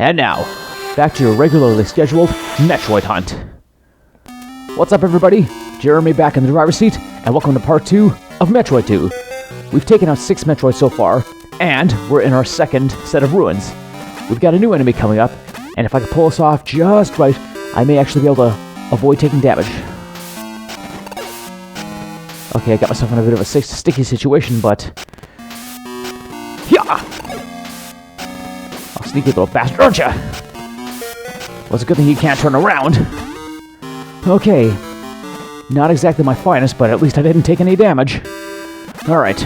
And now, back to your regularly scheduled Metroid hunt. What's up, everybody? Jeremy back in the driver's seat, and welcome to part 2 of Metroid 2. We've taken out 6 Metroids so far, and we're in our second set of ruins. We've got a new enemy coming up, and if I can pull this off just right, I may actually be able to avoid taking damage. Okay, I got myself in a bit of a sticky situation, but... Yeah! Oh, sneaky little bastard, aren't ya? Well, it's a good thing you can't turn around. Okay. Not exactly my finest, but at least I didn't take any damage. Alright.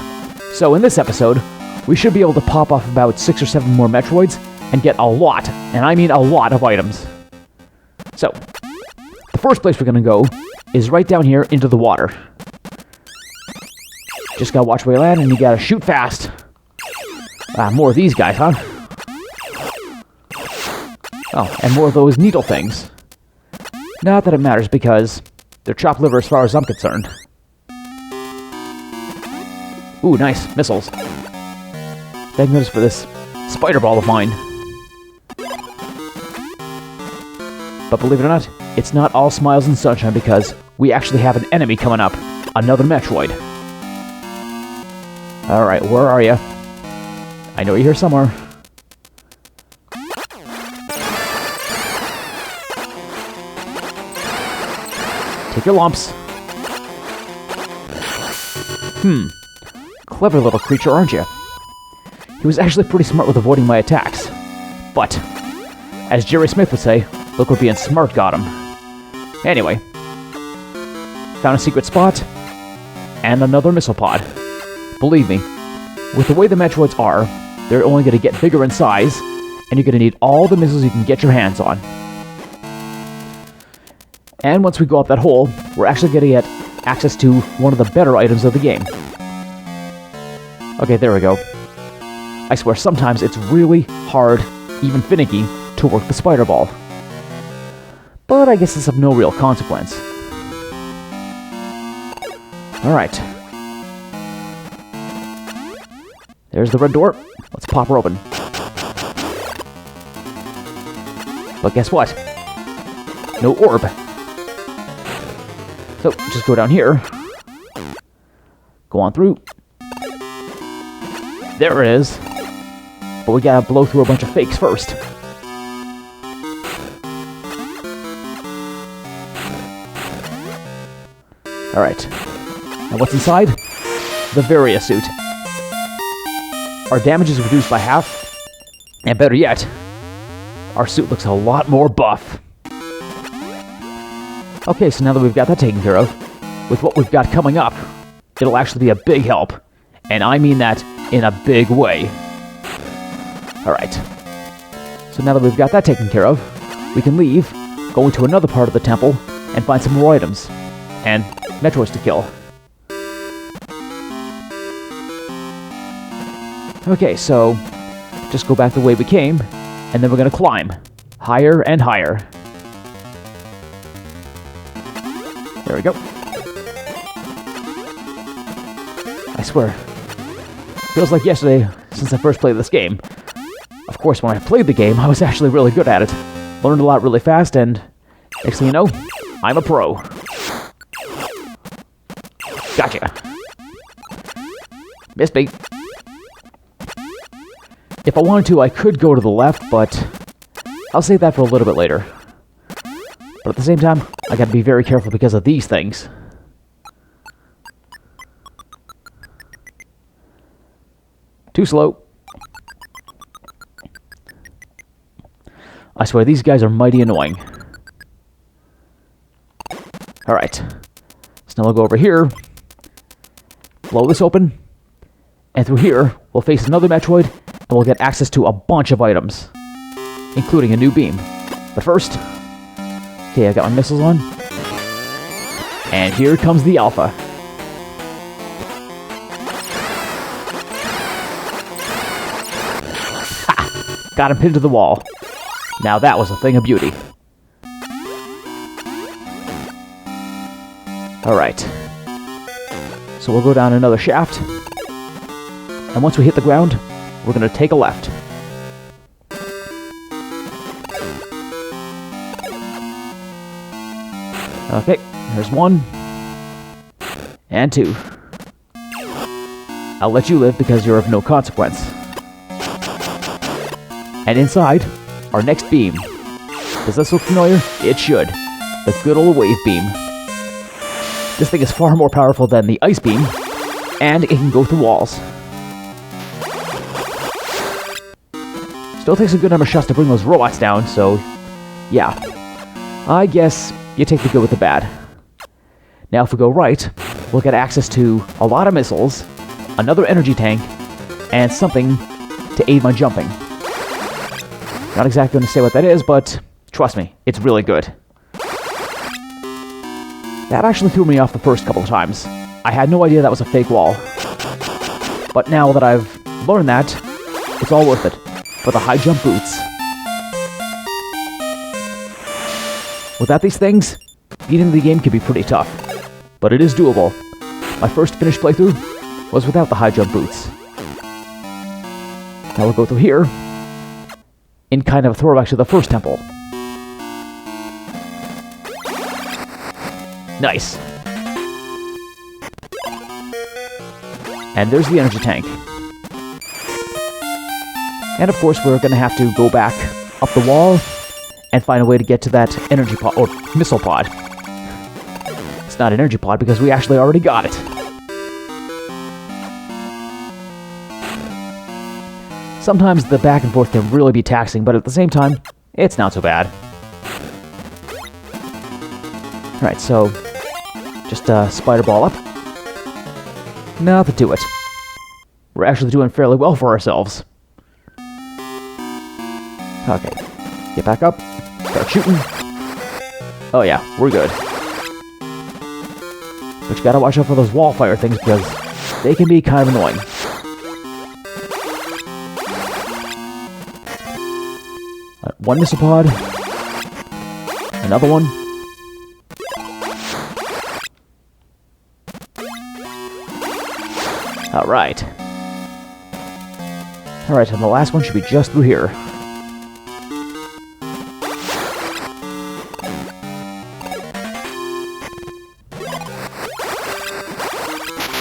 So, in this episode, we should be able to pop off about 6 or 7 more Metroids and get a lot, and I mean a lot of items. So, the first place we're going to go is right down here into the water. Just gotta watch where you land, and you gotta shoot fast. More of these guys, huh? Oh, and more of those needle things. Not that it matters, because they're chopped liver as far as I'm concerned. Ooh, nice. Missiles. Thank goodness for this spider ball of mine. But believe it or not, it's not all smiles and sunshine, because we actually have an enemy coming up. Another Metroid. Alright, where are you? I know you're here somewhere. Take your lumps. Clever little creature, aren't you? He was actually pretty smart with avoiding my attacks. But, as Jerry Smith would say, look where being smart got him. Anyway. Found a secret spot. And another missile pod. Believe me, with the way the Metroids are, they're only going to get bigger in size, and you're going to need all the missiles you can get your hands on. And once we go up that hole, we're actually going to get access to one of the better items of the game. Okay, there we go. I swear, sometimes it's really hard, even finicky, to work the spider ball. But I guess it's of no real consequence. Alright. There's the red door. Let's pop her open. But guess what? No orb. So, just go down here. Go on through. There it is. But we gotta blow through a bunch of fakes first. Alright. And what's inside? The Varia suit. Our damage is reduced by half, and better yet, our suit looks a lot more buff. Okay, so now that we've got that taken care of, with what we've got coming up, it'll actually be a big help, and I mean that in a big way. Alright, so now that we've got that taken care of, we can leave, go into another part of the temple, and find some more items, and Metroids to kill. Okay, so just go back the way we came, and then we're going to climb. Higher and higher. There we go. I swear, feels like yesterday since I first played this game. Of course, when I played the game, I was actually really good at it. Learned a lot really fast, and next thing you know, I'm a pro. Gotcha. Missed me. If I wanted to, I could go to the left, but I'll save that for a little bit later. But at the same time, I gotta be very careful because of these things. Too slow. I swear, these guys are mighty annoying. Alright. So now we'll go over here, blow this open, and through here, we'll face another Metroid, and we'll get access to a bunch of items, including a new beam. But first, okay, I got my missiles on, and here comes the Alpha. Ha! Got him pinned to the wall. Now that was a thing of beauty. Alright. So we'll go down another shaft, and once we hit the ground, we're going to take a left. Okay, here's 1. And 2. I'll let you live because you're of no consequence. And inside, our next beam. Does this look familiar? It should. The good old wave beam. This thing is far more powerful than the ice beam, and it can go through walls. Still takes a good number of shots to bring those robots down, so yeah. I guess you take the good with the bad. Now if we go right, we'll get access to a lot of missiles, another energy tank, and something to aid my jumping. Not exactly going to say what that is, but trust me, it's really good. That actually threw me off the first couple of times. I had no idea that was a fake wall. But now that I've learned that, it's all worth it for the high jump boots. Without these things, beating the game can be pretty tough. But it is doable. My first finished playthrough was without the high jump boots. Now we'll go through here, in kind of a throwback to the first temple. Nice. And there's the energy tank. And of course we're going to have to go back up the wall and find a way to get to that energy pod, or missile pod. It's not an energy pod because we actually already got it. Sometimes the back and forth can really be taxing, but at the same time, it's not so bad. Alright, so just spider ball up. Nothing to it. We're actually doing fairly well for ourselves. Okay, get back up, start shooting. Oh yeah, we're good. But you gotta watch out for those wall fire things because they can be kind of annoying. One missile pod. Another one. Alright. Alright, and the last one should be just through here.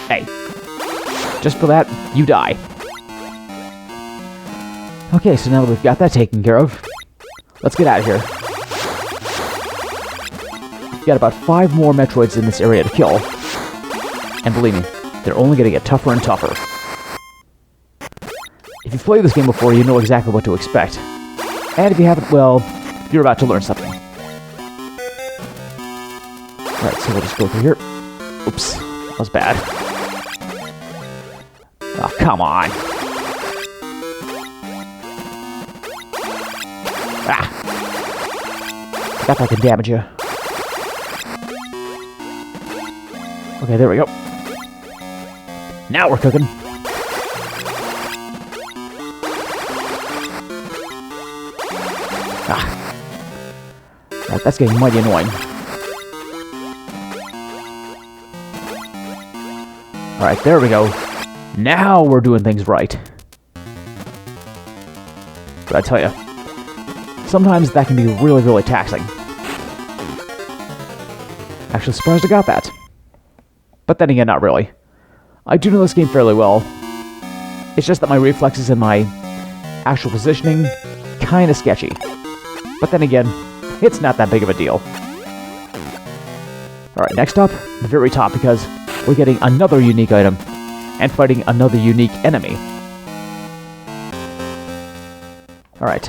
Hey. Just for that, you die. Okay, so now that we've got that taken care of, let's get out of here. We've got about 5 more Metroids in this area to kill. And believe me, they're only going to get tougher and tougher. If you've played this game before, you know exactly what to expect. And if you haven't, well, you're about to learn something. Alright, so we'll just go through here. Oops, that was bad. Oh, come on. Ah! Forgot that can damage you. Okay, there we go. Now we're cooking. Ah. Right, that's getting mighty annoying. Alright, there we go. Now we're doing things right. But I tell you, sometimes that can be really, really taxing. Actually, surprised I got that. But then again, not really. I do know this game fairly well. It's just that my reflexes and my actual positioning, kinda sketchy. But then again, it's not that big of a deal. Alright, next up, the very top, because we're getting another unique item and fighting another unique enemy. Alright,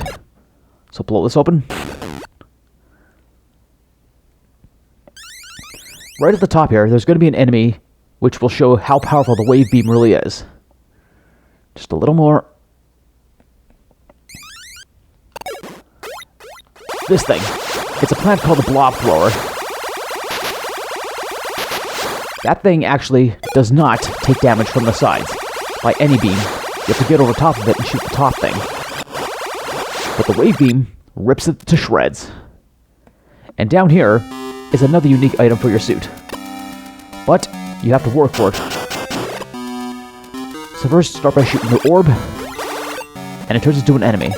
so blow this open. Right at the top here, there's going to be an enemy which will show how powerful the wave beam really is. Just a little more. This thing. It's a plant called the blob thrower. That thing actually does not take damage from the sides by any beam. You have to get over top of it and shoot the top thing. But the wave beam rips it to shreds. And down here is another unique item for your suit. But you have to work for it. So first, start by shooting the orb, and it turns into an enemy.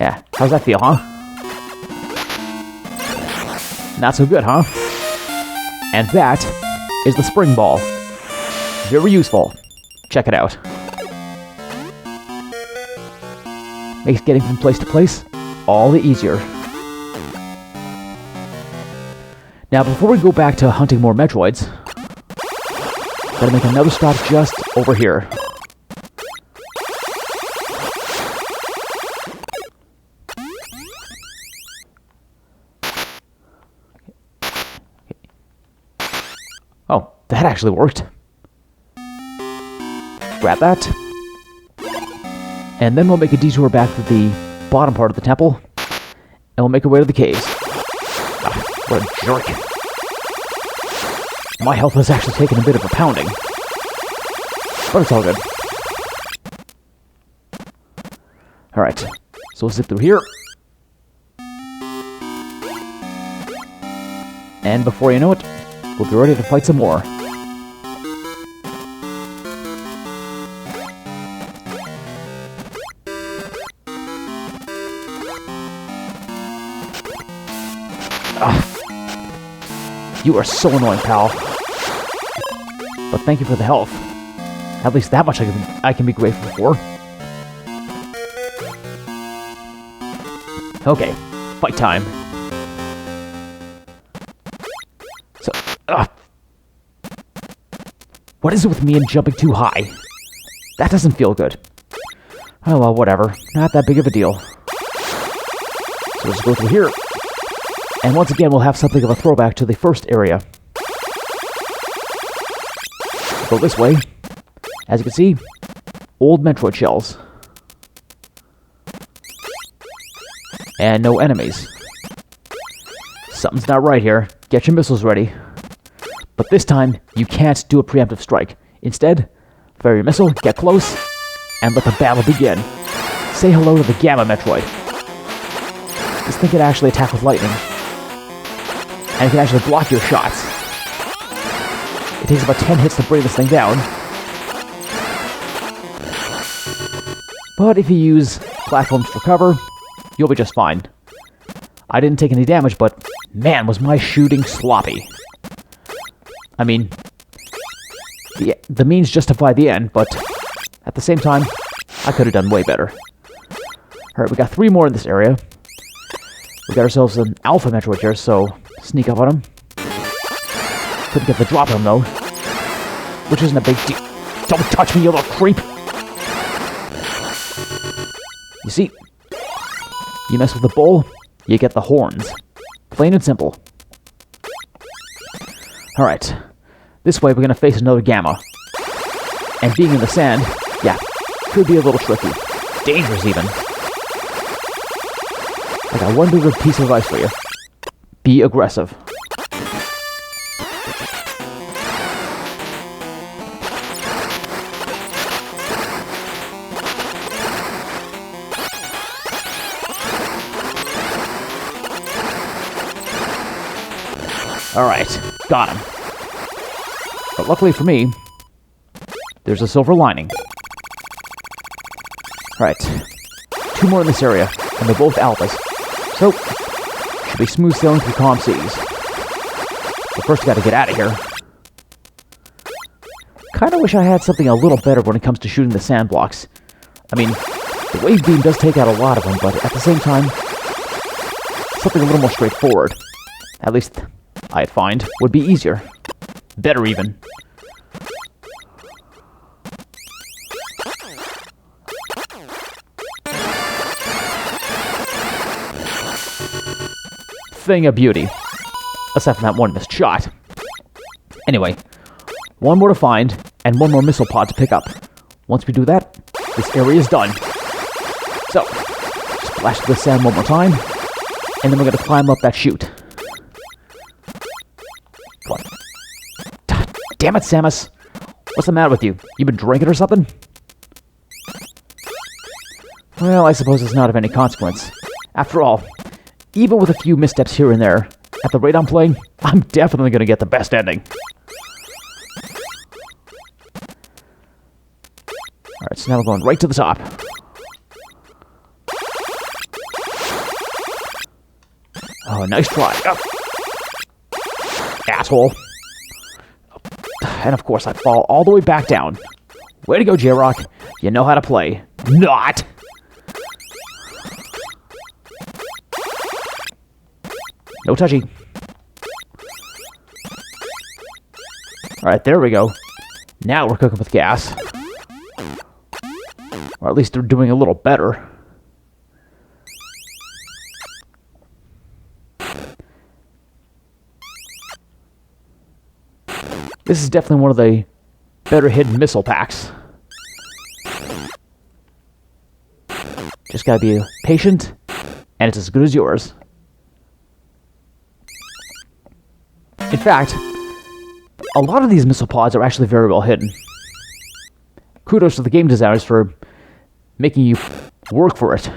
Yeah, how's that feel, huh? Not so good, huh? And that is the spring ball. Very useful. Check it out. Makes getting from place to place all the easier. Now, before we go back to hunting more Metroids, gotta make another stop just over here. Oh, that actually worked. Grab that. And then we'll make a detour back to the bottom part of the temple, and we'll make our way to the caves. Ah, what a jerk. My health has actually taken a bit of a pounding, but it's all good. Alright, so we'll zip through here. And before you know it, we'll be ready to fight some more. You are so annoying, pal. But thank you for the health. At least that much I can be grateful for. Okay, fight time. So, what is it with me and jumping too high? That doesn't feel good. Oh well, whatever. Not that big of a deal. So let's go through here. And once again, we'll have something of a throwback to the first area. Go this way. As you can see, old Metroid shells. And no enemies. Something's not right here. Get your missiles ready. But this time, you can't do a preemptive strike. Instead, fire your missile, get close, and let the battle begin. Say hello to the Gamma Metroid. This thing can actually attack with lightning. And it can actually block your shots. It takes about 10 hits to bring this thing down. But if you use platforms for cover, you'll be just fine. I didn't take any damage, but man, was my shooting sloppy. I mean, the means justify the end, but at the same time, I could have done way better. Alright, we got 3 more in this area. We got ourselves an Alpha Metroid here, so sneak up on him. Couldn't get the drop on him, though. Which isn't a big deal. Don't touch me, you little creep! You see, you mess with the bull, you get the horns. Plain and simple. Alright. This way, we're gonna face another Gamma. And being in the sand, yeah, could be a little tricky. Dangerous, even. I got one big piece of advice for you. Be aggressive. Alright, got him. But luckily for me, there's a silver lining. Alright, 2 more in this area, and they're both alphas. So, should be smooth sailing through calm seas. But first, gotta get out of here. Kinda wish I had something a little better when it comes to shooting the sand blocks. I mean, the wave beam does take out a lot of them, but at the same time, something a little more straightforward. At least, I'd find, would be easier. Better, even. Thing of beauty. Aside from that one missed shot. Anyway, 1 more to find, and 1 more missile pod to pick up. Once we do that, this area is done. So, splash to the sand 1 more time, and then we're going to climb up that chute. Come on. Damn it, Samus! What's the matter with you? You been drinking or something? Well, I suppose it's not of any consequence. After all, even with a few missteps here and there, at the rate I'm playing, I'm definitely going to get the best ending. Alright, so now we're going right to the top. Oh, nice try. Oh. Asshole. And of course, I fall all the way back down. Way to go, J-Rock. You know how to play. Not! No touchy. Alright, there we go. Now we're cooking with gas. Or at least they're doing a little better. This is definitely one of the better hidden missile packs. Just gotta be patient, and it's as good as yours. In fact, a lot of these missile pods are actually very well hidden. Kudos to the game designers for making you work for it.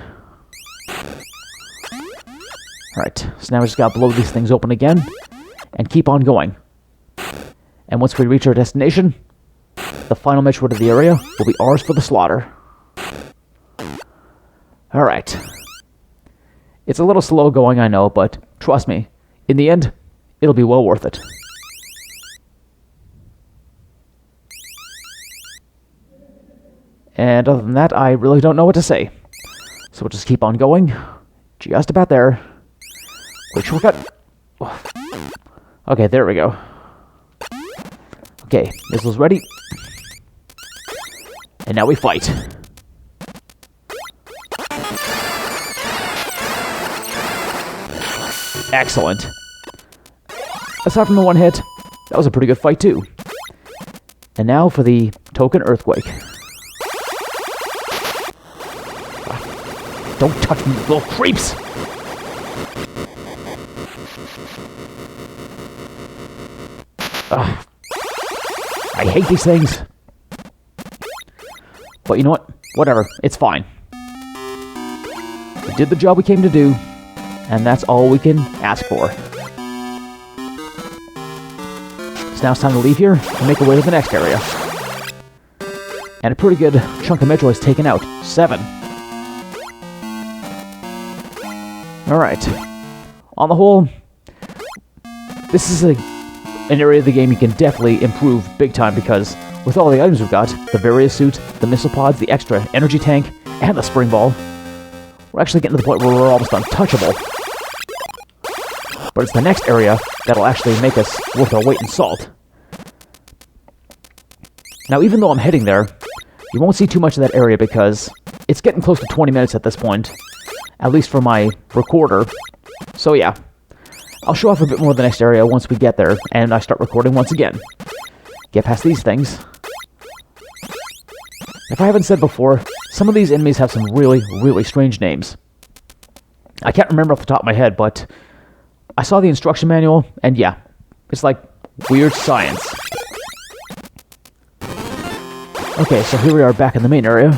Alright, so now we just gotta blow these things open again, and keep on going. And once we reach our destination, the final Metroid of the area will be ours for the slaughter. Alright. It's a little slow going, I know, but trust me, in the end, it'll be well worth it. And other than that, I really don't know what to say. So we'll just keep on going. Just about there. Quick shortcut. Okay, there we go. Okay, missiles ready. And now we fight. Excellent. Aside from the one hit, that was a pretty good fight too. And now for the token earthquake. Don't touch me, little creeps! Ugh. I hate these things. But you know what? Whatever. It's fine. We did the job we came to do, and that's all we can ask for. So now it's time to leave here and make our way to the next area. And a pretty good chunk of Metroid's taken out. 7. Alright. On the whole, this is an area of the game you can definitely improve big time because with all the items we've got, the Varia suit, the missile pods, the extra energy tank, and the spring ball, we're actually getting to the point where we're almost untouchable. But it's the next area that'll actually make us worth our weight in salt. Now, even though I'm heading there, you won't see too much of that area because it's getting close to 20 minutes at this point, at least for my recorder. So yeah, I'll show off a bit more of the next area once we get there, and I start recording once again. Get past these things. If I haven't said before, some of these enemies have some really, really strange names. I can't remember off the top of my head, but I saw the instruction manual, and yeah, it's like weird science. Okay, so here we are back in the main area.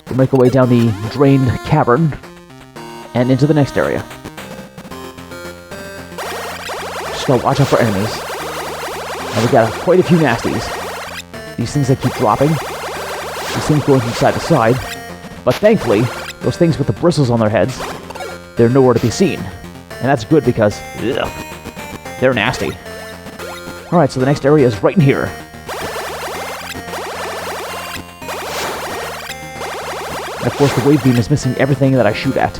We'll make our way down the drained cavern and into the next area. Just gotta watch out for enemies. And we got quite a few nasties. These things that keep dropping. These things going from side to side. But thankfully, those things with the bristles on their heads, they're nowhere to be seen. And that's good because, ugh, they're nasty. Alright, so the next area is right in here. And of course, the wave beam is missing everything that I shoot at.